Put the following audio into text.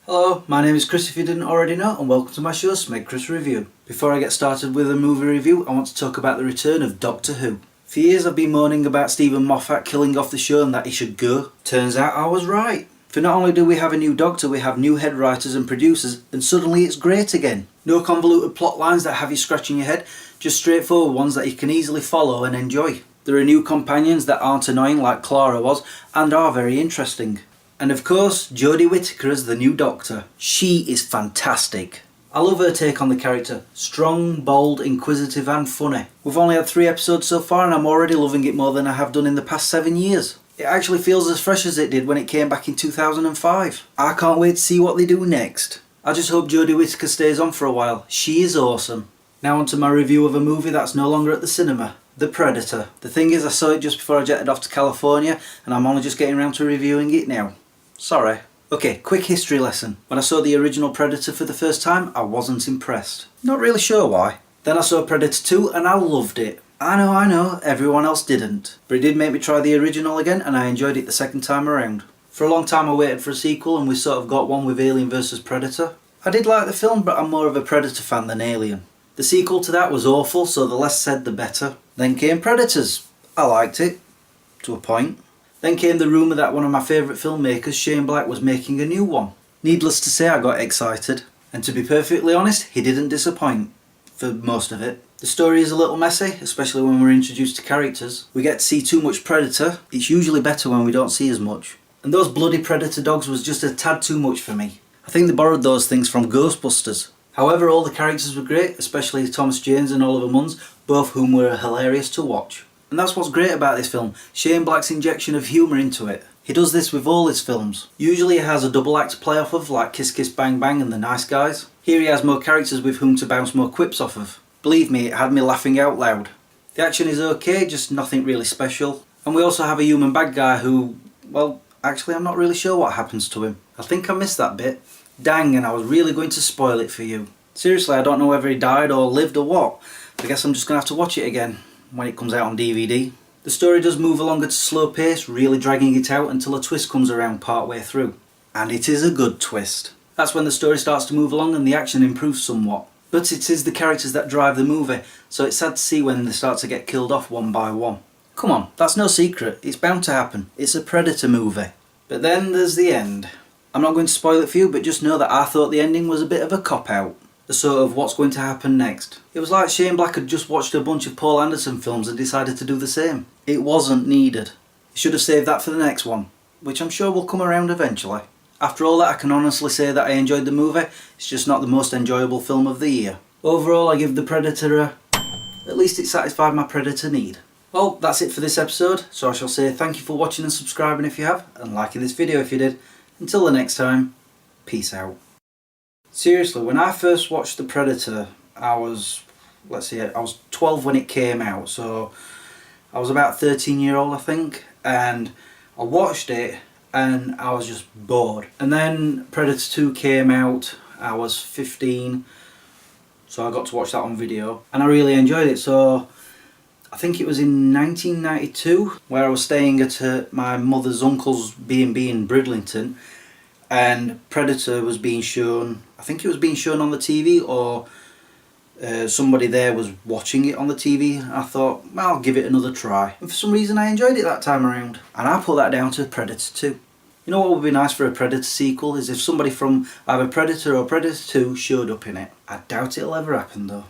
Hello, my name is Chris if you didn't already know, and welcome to my show SmegChris Review. Before I get started with a movie review, I want to talk about the return of Doctor Who. For years I've been moaning about Stephen Moffat killing off the show and that he should go. Turns out I was right. For not only do we have a new Doctor, we have new head writers and producers, and suddenly it's great again. No convoluted plot lines that have you scratching your head, just straightforward ones that you can easily follow and enjoy. There are new companions that aren't annoying like Clara was, and are very interesting. And of course, Jodie Whittaker as the new Doctor. She is fantastic. I love her take on the character. Strong, bold, inquisitive and funny. We've only had 3 episodes so far and I'm already loving it more than I have done in the past 7 years. It actually feels as fresh as it did when it came back in 2005. I can't wait to see what they do next. I just hope Jodie Whittaker stays on for a while. She is awesome. Now onto my review of a movie that's no longer at the cinema. The Predator. The thing is, I saw it just before I jetted off to California and I'm only just getting around to reviewing it now. Sorry. Okay, quick history lesson. When I saw the original Predator for the first time, I wasn't impressed. Not really sure why. Then I saw Predator 2 and I loved it. I know, everyone else didn't. But it did make me try the original again and I enjoyed it the second time around. For a long time I waited for a sequel and we sort of got one with Alien vs Predator. I did like the film, but I'm more of a Predator fan than Alien. The sequel to that was awful, so the less said the better. Then came Predators. I liked it. To a point. Then came the rumour that one of my favourite filmmakers, Shane Black, was making a new one. Needless to say, I got excited. And to be perfectly honest, he didn't disappoint. For most of it. The story is a little messy, especially when we're introduced to characters. We get to see too much Predator. It's usually better when we don't see as much. And those bloody Predator dogs was just a tad too much for me. I think they borrowed those things from Ghostbusters. However, all the characters were great, especially Thomas Jane's and Oliver Munn's, both whom were hilarious to watch. And that's what's great about this film, Shane Black's injection of humour into it. He does this with all his films. Usually he has a double act to play off of, like Kiss Kiss Bang Bang and The Nice Guys. Here he has more characters with whom to bounce more quips off of. Believe me, it had me laughing out loud. The action is okay, just nothing really special. And we also have a human bad guy who, well, actually I'm not really sure what happens to him. I think I missed that bit. Dang, and I was really going to spoil it for you. Seriously, I don't know whether he died or lived or what. I guess I'm just going to have to watch it again when it comes out on DVD. The story does move along at a slow pace, really dragging it out until a twist comes around partway through. And it is a good twist. That's when the story starts to move along and the action improves somewhat. But it is the characters that drive the movie, so it's sad to see when they start to get killed off one by one. Come on, that's no secret, it's bound to happen. It's a Predator movie. But then there's the end. I'm not going to spoil it for you, but just know that I thought the ending was a bit of a cop-out. The sort of what's going to happen next. It was like Shane Black had just watched a bunch of Paul Anderson films and decided to do the same. It wasn't needed. He should have saved that for the next one, which I'm sure will come around eventually. After all that, I can honestly say that I enjoyed the movie. It's just not the most enjoyable film of the year. Overall, I give The Predator a... at least it satisfied my Predator need. Well, that's it for this episode, so I shall say thank you for watching and subscribing if you have, and liking this video if you did. Until the next time, peace out. Seriously, when I first watched The Predator, I was 12 when it came out, so I was about 13-year-old I think, and I watched it and I was just bored. And then Predator 2 came out, I was 15, so I got to watch that on video, and I really enjoyed it. So I think it was in 1992 where I was staying at my mother's uncle's B&B in Bridlington, and Predator was being shown. I think it was being shown on the TV, or somebody there was watching it on the TV. I thought, well, I'll give it another try. And for some reason I enjoyed it that time around. And I put that down to Predator 2. You know what would be nice for a Predator sequel is if somebody from either Predator or Predator 2 showed up in it. I doubt it'll ever happen though.